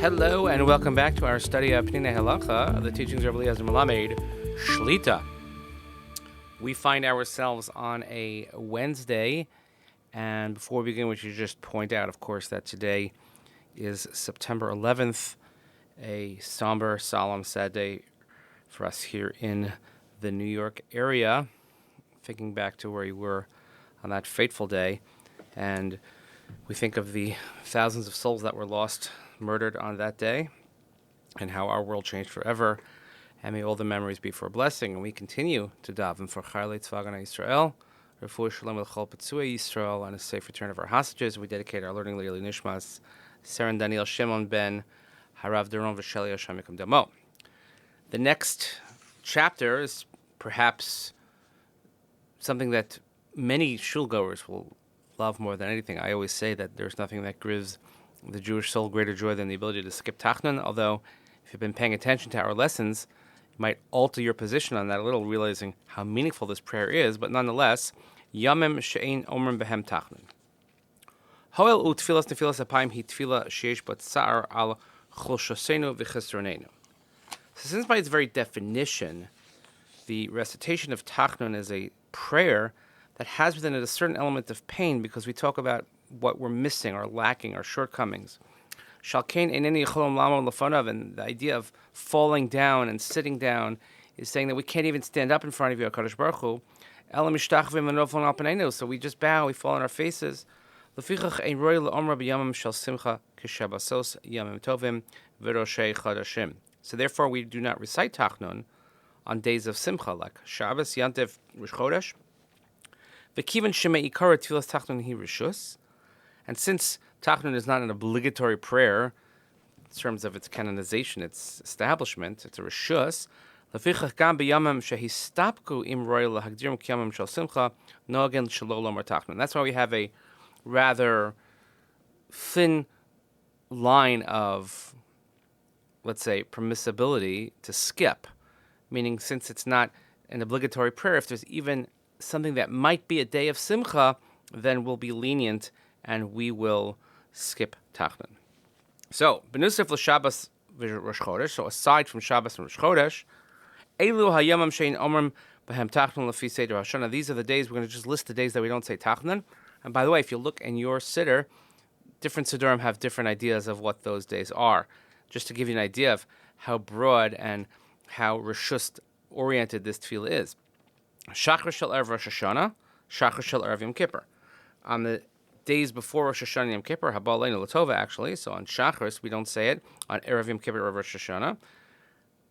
Hello and welcome back to our study of Peninei Halacha, of the teachings of Eliezer Melamed, Shlita. We find ourselves on a Wednesday, and before we begin, we should just point out, of course, that today is September 11th, a somber, solemn, sad day for us here in the New York area, thinking back to where you were on that fateful day, and we think of the thousands of souls that were lost, murdered on that day, and how our world changed forever. And may all the memories be for a blessing. And we continue to daven for Chayalei Tzva Hagana Yisrael, Refuah Shalom L'Chol Petzuei Yisrael, and a safe return of our hostages. We dedicate our learning Leili Nishmat, Seren Daniel Shimon ben Harav Doron V'Sheli Hashem Yikum Damo. The next chapter is perhaps something that many shulgoers will love more than anything. I always say that there's nothing that gives the Jewish soul greater joy than the ability to skip Tachanun, although if you've been paying attention to our lessons, you might alter your position on that a little, realizing how meaningful this prayer is, but nonetheless, Yamim she'ein omrim behem Tachanun. Hoel u tfilas Nefillat Apayim hi tfila sheyesh bat tsar al chulshosenu v'chesronenu. So since by its very definition, the recitation of Tachanun is a prayer that has within it a certain element of pain, because we talk about what we're missing or lacking, our shortcomings. Shalkein eineni yecholom la'amod lefanav, and the idea of falling down and sitting down is saying that we can't even stand up in front of you, HaKadosh Baruch Hu. Elam mishtachvim v'noflon al paneinu, so we just bow, we fall on our faces. Lefichach ein roi le'omra b'yamim shel simcha kishabasos yamim tovim v'roshei chadashim. So therefore we do not recite Tachanun on days of simcha, like Shabbos, Yantiv, Rosh Chodesh. V'kivan shemei ikara tfilas Tachanun hi rishus. And since Tachanun is not an obligatory prayer in terms of its canonization, its establishment, it's a rishus, lefichach gam b'yamim shehistapku im roy lahagdirim k'yamim shel simcha nogen shelo lomar Tachanun. That's why we have a rather thin line of, let's say, permissibility to skip, meaning since it's not an obligatory prayer, if there's even something that might be a day of simcha, then we'll be lenient and we will skip Tachanun. So, Benusif l'Shabbos v'Rosh Chodesh, so aside from Shabbos and Rosh Chodesh, Elu hayamam shein omrim b'hem Tachanun l'fi Seder Hashana. These are the days, we're going to just list the days that we don't say Tachanun. And by the way, if you look in your Siddur, different Siddurim have different ideas of what those days are. Just to give you an idea of how broad and how rishus-oriented this tefillah is. Shachar shel Erev Rosh Hashanah, Shachar shel Erev Yom Kippur. On the days before Rosh Hashanah and Yom Kippur, Haba Aleinu L'Tova, actually, so on Shachris, we don't say it. On Erev Yom Kippur or Rosh Hashanah.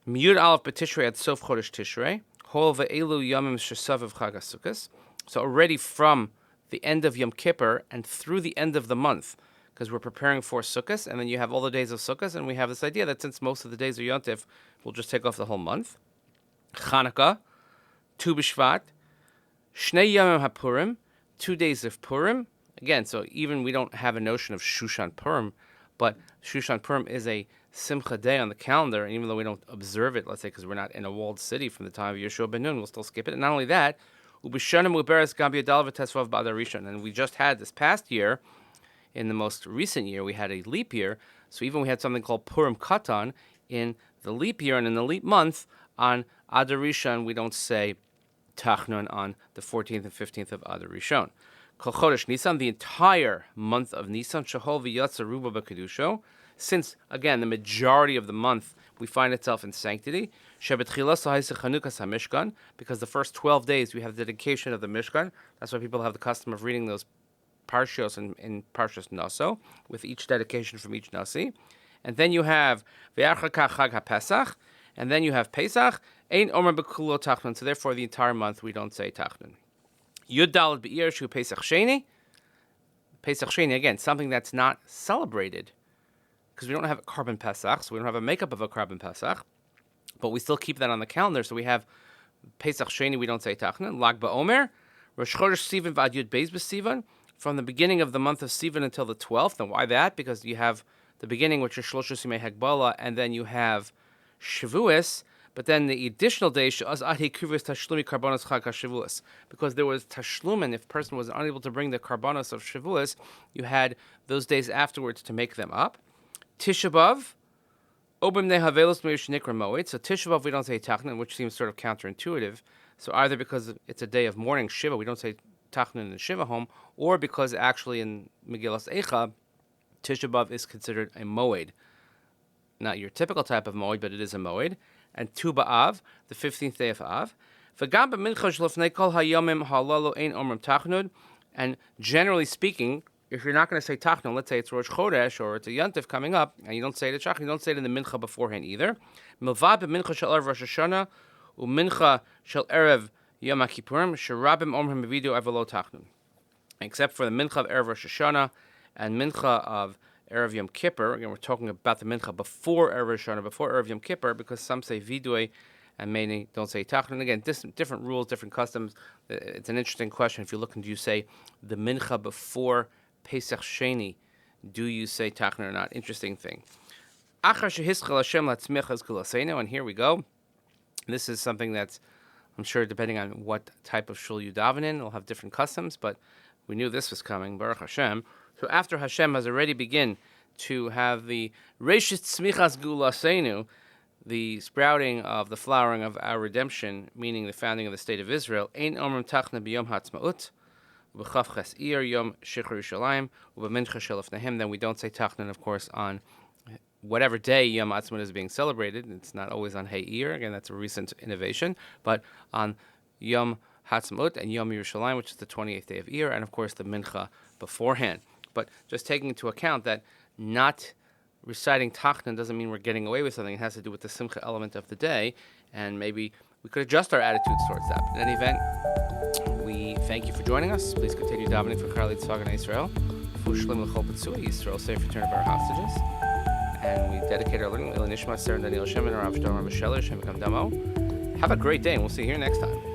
Miyud Aleph B'Tishrei at Sof Chodesh Tishrei, Hol Ve'elu Yamim Shesaviv Chag HaSukkos. So already from the end of Yom Kippur and through the end of the month, because we're preparing for Sukkos, and then you have all the days of Sukkos, and we have this idea that since most of the days are Yontif, we'll just take off the whole month. Chanukah, Tu B'Shvat, Shnei Yamim HaPurim, 2 days of Purim. Again, so even we don't have a notion of Shushan Purim, but Shushan Purim is a Simcha day on the calendar, and even though we don't observe it, let's say because we're not in a walled city from the time of Yeshua ben Nun, we'll still skip it. And not only that, Ubishanim Uberes Gabi Adal V'Tesvav B'Adar Rishon, and we just had this past year, in the most recent year, we had a leap year, so even we had something called Purim Katan in the leap year, and in the leap month, on Adar Rishon, we don't say Tachanun on the 14th and 15th of Adar Rishon. Kol Chodesh Nisan, the entire month of Nisan, Shahol V'Yatza Ruba B'Kedusho, since, again, the majority of the month, we find itself in sanctity. Shebetchilas Ha'isech Chanukas HaMishkan, because the first 12 days we have the dedication of the Mishkan. That's why people have the custom of reading those Parshios in Parshas Naso, with each dedication from each Nasi. And then you have Ve'achar Chag HaPesach, and then you have Pesach, Ein Omer B'Kulo Tachanun, so therefore the entire month we don't say Tachanun. Yud Daled Be'ir Shu Pesach Sheni. Pesach Sheni, again, something that's not celebrated, because we don't have a Karban Pesach, so we don't have a makeup of a Karban Pesach, but we still keep that on the calendar, so we have Pesach Sheni, we don't say Tachanun. Lag BaOmer, Rosh Chodesh Sivan V'Ad Yud Beis B'Sivan, from the beginning of the month of Sivan until the 12th. And why that? Because you have the beginning, which is Shloshos Yimei Hagbala, and then you have Shavuos, but then the additional day, because there was Tashlum, and if a person was unable to bring the Karbanos of Shavuos, you had those days afterwards to make them up. Tisha B'Av, Obim nehavelos meishnikra moed. So Tisha B'av we don't say Tachanun, which seems sort of counterintuitive. So either because it's a day of mourning Shiva, we don't say Tachanun in the Shiva home, or because actually in Megillas Eicha, Tisha B'av is considered a moed. Not your typical type of moed, but it is a moed. And Tu B'Av, the 15th day of Av. V'gam b'mincha shlefnei kol hayomim halalu ein omrim Tachanun. And generally speaking, if you're not going to say Tachanun, let's say it's Rosh Chodesh or it's a Yontif coming up, and you don't say the Tachanun, you don't say it in the Mincha beforehand either. Milvad b'mincha shel Erev Rosh Hashanah u'mincha shel Erev Yom HaKippurim sherabim omrim mevidu avelo Tachanun. Except for the Mincha of Erev Rosh Hashanah and Mincha of Erev Yom Kippur. Again, we're talking about the Mincha before Erev Rosh Hashanah, before Erev Yom Kippur, because some say Vidui and many don't say Tachanun. Again, different rules, different customs. It's an interesting question. If you look and you say the Mincha before Pesach Sheni, do you say Tachanun or not? Interesting thing. And here we go. This is something that's, I'm sure, depending on what type of shul you daven in, it'll have different customs, but we knew this was coming, Baruch Hashem. So after Hashem has already begun to have the Reshit Tzmichas Gulaseinu, the sprouting of the flowering of our redemption, meaning the founding of the state of Israel, Ein Omrim Tachanun b'Yom Ha'atzmaut, B'Chav Ches Iyar Yom Shichur Yerushalayim, U'B'Mincha Shel Lefnehem. Then we don't say Tachanun, of course, on whatever day Yom Ha'atzmaut is being celebrated. It's not always on Hey Iyar. Again, that's a recent innovation. But on Yom Ha'atzmaut and Yom Yerushalayim, which is the 28th day of Iyar, and of course the Mincha beforehand. But just taking into account that not reciting Tachanun doesn't mean we're getting away with something. It has to do with the Simcha element of the day, and maybe we could adjust our attitudes towards that. But in any event, we thank you for joining us. Please continue davening for Chayalei Tzvah Gana Yisrael, for Shlim L'chol Petzui Yisrael, safe return of our hostages. And we dedicate our learning to Nishmat, Sarah and Daniel Shem, and Rav Shlomo Rabbi Sheller, Shem Yikam Damo. Have a great day, and we'll see you here next time.